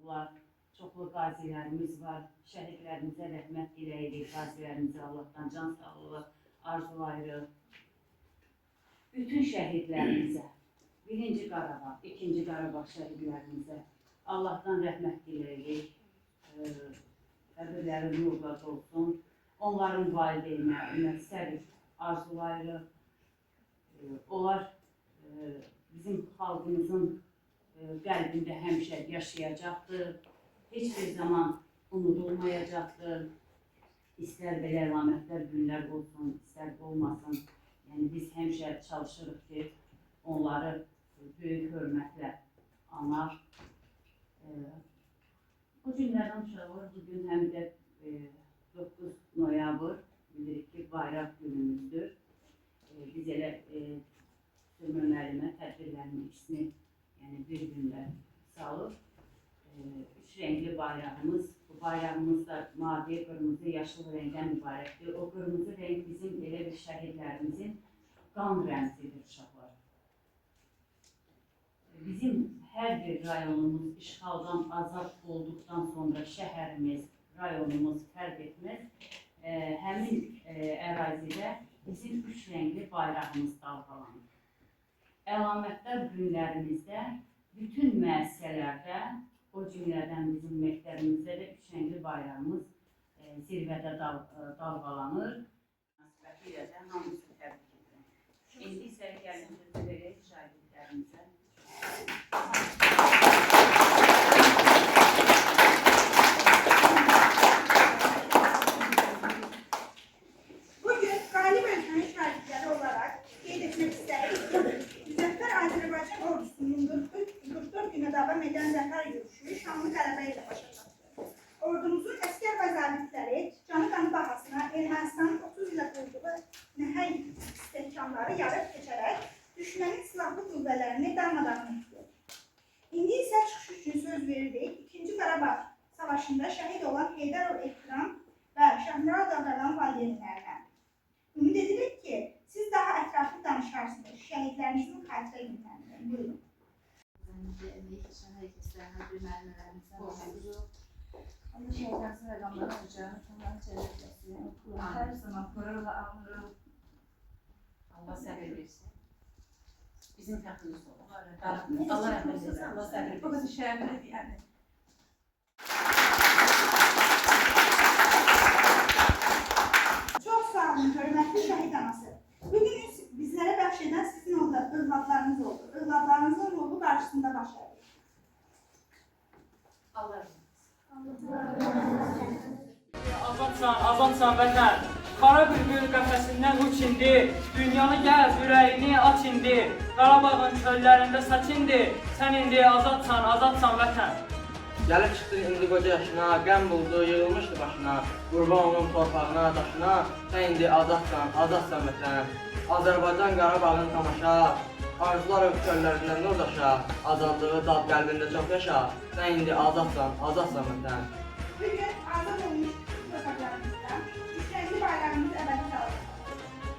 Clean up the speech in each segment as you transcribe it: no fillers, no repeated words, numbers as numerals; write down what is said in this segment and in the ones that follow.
olublar. Çoxlu qazilərimiz var. Şəhidlərimizə rəhmət diləyirik. Qazilərimizə Allahdan can sağlığı arzulayırıq. Bütün şəhidlərimizə, 1-ci Qarabağ, 2-ci Qarabağ şəhidlərimizə Allahdan rəhmət diləyirik. Qəbirləri nurla dolsun. Onların valideyninə məqsəd arzulayırıq. Onlar bizim xalqımızın qəlbində həmişə yaşayacaqdır. Heç bir zaman unudulmayacaqdır. İstər belə əlamətlər günlər olsun, istər olmasın. Yəni biz həmişə çalışırıq ki, onları böyük hörmətlə anar. Bu günlərdən uşaqlar, bugün həm də 9 noyabr, bilirik ki, bayraq günümüzdür. Biz elə Sümür müəllimə tədbirlərinin ikisini bir gündə salıb. 3 rəngli bayrağımız, bu bayrağımız da mavi, qırmızı, yaşıl rəngdən ibarətdir. O qırmızı rəng bizim elə bir şəhidlərimizin qan rəmzidir uşaqlar. Bizim hər bir rayonumuz işğaldan azad olduqdan sonra şəhərimiz, rayonumuz fərq etməz. Həmin ərazidə bizim 3 rəngli bayrağımız dalğalanır. Əlamətlər günlərimizdə bütün müəssisələrdə, o cümlədən bizim məktəbimizdə də 3 rəngli bayrağımız zirvədə dalğalanır. Münasibətilə də hamısı təbrik edirəm. İndi isə gəlin sözü verək şagirdlərimizə. Bugün qalib ölkənin şagirdləri olaraq qeyd etmək istəyirik. Müzəffər Azərbaycan ordusunun 44 günə davam edən zəfər yürüşü şanlı qələbə ilə başa çatdı. Ordumuzun əskər və zabitləri canı qanı bahasına Ermənistanın 30 ilə qurduğu nəhəng istehkamları yarıb keçərək düşmənin silahlı qüvvələrini darmadağın etdi. İndi isə çıxış üçün söz veririk. 2-ci Qarabağ savaşında şəhid olan Heydərov Ehtiram və Şahmurad Ağadan valideynlərinə. Ümid edirik ki, siz daha ətraflı danışarsınız şəhidlərimizin xatirə günlərində. Buyurun. Bizə emək keçən hər kəslərdən bir müəllimələrimizdən başlayırıq. Allah şəhidlərimizin rəqamları olacaq, onların cənnətləsin. Hər zaman qorur və alırıq. Allah səbir versin. Bizim fəxrimiz olur. Allah rəhmət etsin. Allah səbir versin. Bu qədər şəhərlərə deyəndə. Çox sağ olun, hörmətli şəhid anası. Bugün bizlərə bəxş edən sizin övladlarınız oldu. Övladlarınızın ruhu qarşısında başlayır. Allah rəhmət Azadsan vətən. Qara bülbül qəfəsindən uç indi. Dünyanı gəz, ürəyini aç indi. Qarabağın çöllərində saç indi. Sən indi azadsan vətən. Gəlib çıxdın indi qoca yaşına, qəm buldu, yığılmışdı başına. Qurban onun torpağına, daşına. Sən indi azadsan vətən. Azərbaycan Qarabağın tamaşa. Arzular çöllərindən nur daşa. Azadlığı dad qəlbində çox yaşa. Sən indi azadsan vətən. Bugün azad olmuş torpaqlarımızdan üçrəngli bayrağımız əbədi qalır.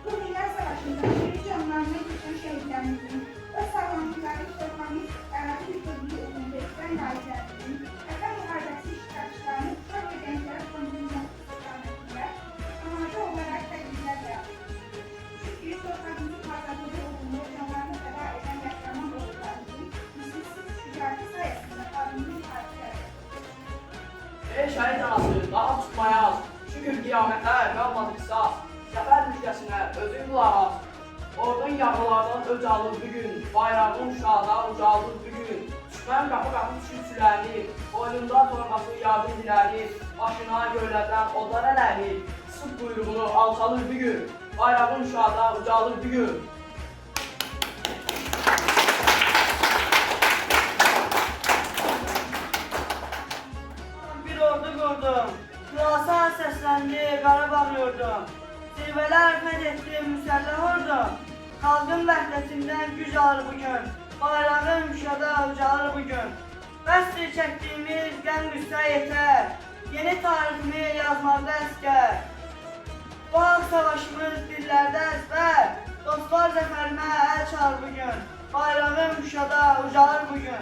Qurbanlar Savaşı'nda şehit canlarına keçən şəhidlərimizin, öz sağlamlıqları torpağımız ərazi bütünlüyü uğrunda etən qazilərimizin, Vətən müharibəsi iştirakçılarının uşaq və gənclər fondunun istiqamətində amaca olaraq təqdimlər verir. Çünki torpağımızın azadlığı uğrunda canlarını fəda edən qəhrəman oğullarımızın misilsiz şücaəti sayəsində adının tarixləri. Ey şəhid anası, daha çıxmayaz. Şükür qiyamətə qalmadı qisas. Zəfər müjdəsinə özün qulaq as. Ordun yağlılardan öc alır bugün. Bayrağın uşağına ucaldır bugün. Düşmən qapı düşür sülənir. Boynunda torbası yardım dilərir. Başına göylərdən odlar ələlir. Sıx quyruğunu alçalır bugün. Bayrağın uşağına ucalır bugün. Bir ordu qurdum. Xülasan səsləndi Qarabağ yurdum. Zirvələr fəth etdi müsəlləh ordum. Xalqın vəhdətindən güc alır bugün. Bayrağın şada ucalır bugün. Bəsdir çəkdiyimiz qəm qüssə yetər. Yeni tariximi yazmaqda əskər. Bu ağ savaşımız dillərdə əzbər. Dostlar zəfərimə əl çal bugün. Bayrağım şada ucalır bugün.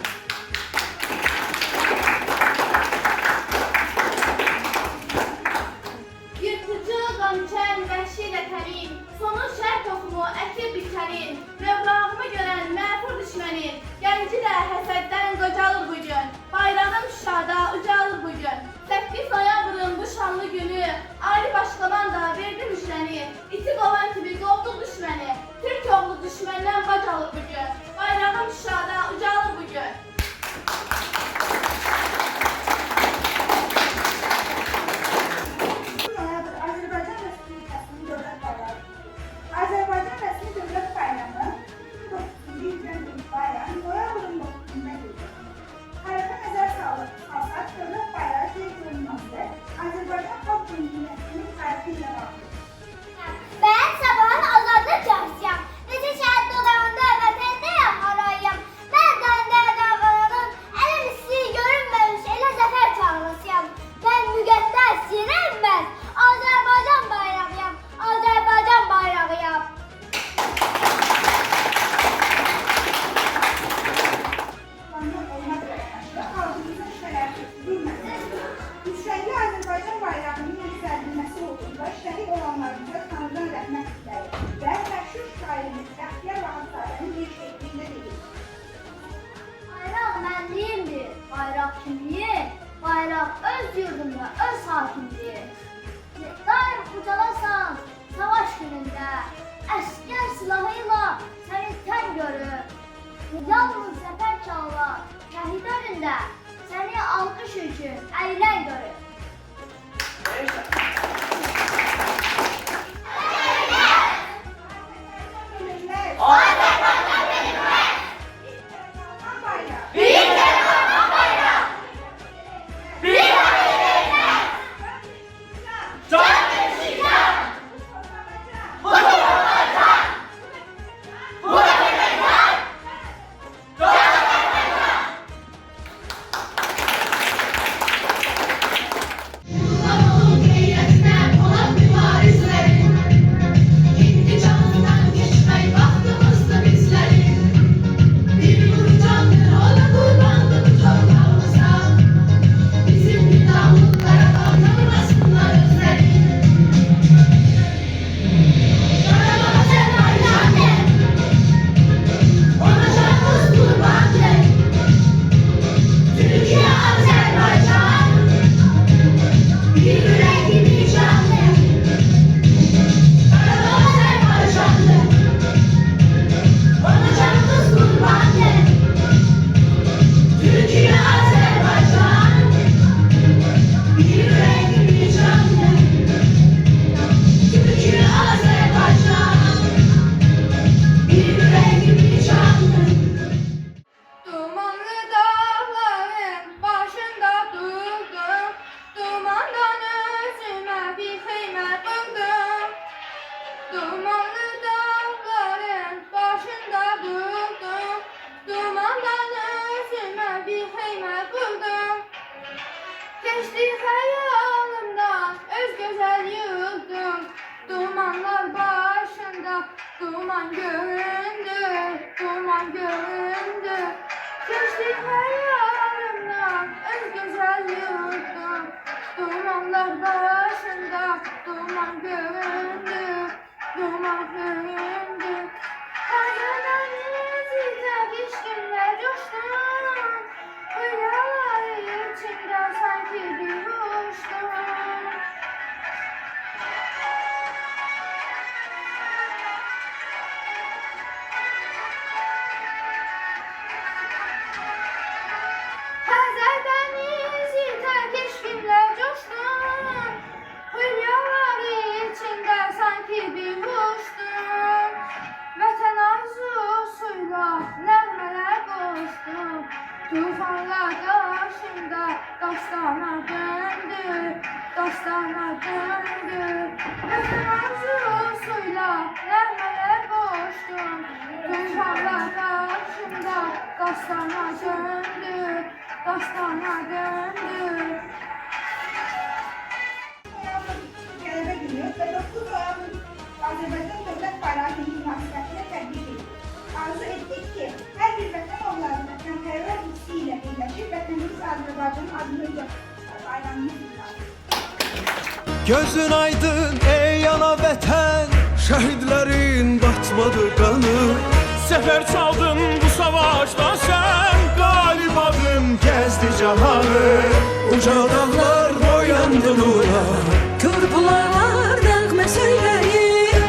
durmasın. Yüksəkli Azərbaycan bayrağının yüksəldilməsi uğrunda şəhid olanlarımıza tanrıdan rəhmət diləyir və məşhur şairimiz Bəxtiyar Vahabzadənin bir şehrində deyir. Bayraq mənliyimdir, bayraq kimliyi, bayraq öz yurdumda, öz hakimliyi. Daim ucalasan savaş günündə, əskər silahıyla səni tən görür. Yalnız zəfər çalar, şəhid önündə səni alqış üçün əylən görür. Geçti hayalımdan öz güzel yurdum. Dumanlar başında duman göründü, duman göründü. Geçti hayalımdan öz güzel yurdum. Dumanlar başında duman göründü, duman göründü. Hayalden izide geçkinler coştum. Rüyalar içinde sanki bir uçtum. Hazar denizi geçkinler coştum. Rüyalar içinde sanki bir uçtum. Vətən arzusuyla nəğmələr qoşdum. Tufanlar qarşımda dastana döndü, dastana döndü. Vətən arzusuyla nəğmələr qoşdum. Tufanlar qarşımda dastana döndü, dastana döndü. Qələbə günü və 9 Noyabr Azərbaycan Dövlət Bayrağı Günü münasibətilə təbrik edilir. Arzu etdik ki, hər bir vətən oğulları vətənpərvər hissi ilə birləşib vətənimiz Azərbaycanın adını ucaltsınlar. Bayramımız mübarək. Gözün aydın ey ana vətən, şəhidlərin batmadı qanı. Səfər çaldın bu savaşdan sən, qalib adın gəzdi cahanı. Uca dağlar boyandı nura, Körpülar nəğmə söyləyir.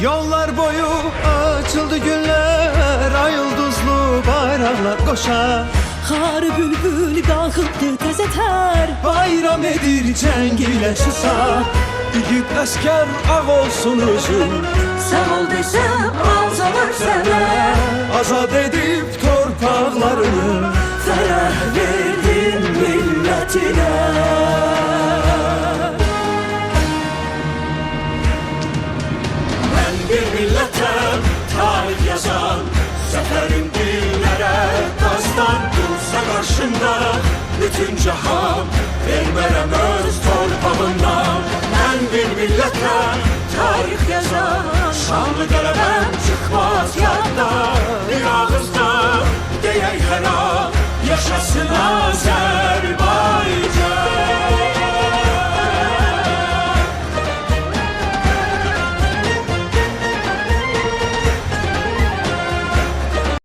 yollar boyu açıldı günlər, ay ulduzlu bayraqlar qoşar. Xar bülbül qalxıbdı təzə tər. Bayram edir cəng ilə susar. İgid əskər ağ olsun özün, Sağ ol desəm alsalar sənə. azad edib torpaqlarını, Fərəh verdin millətinə. mən bir millətəm, tarix yazan. Zəfərim dillərə dastan, dursa qarşında bütün cahan. Vermərəm öz torpağından. Mən bir millətəm, tarix yazan. Şanlı qələbəm çıxmaz yadda, bir ağızda deyək həra, yaşasın Azər.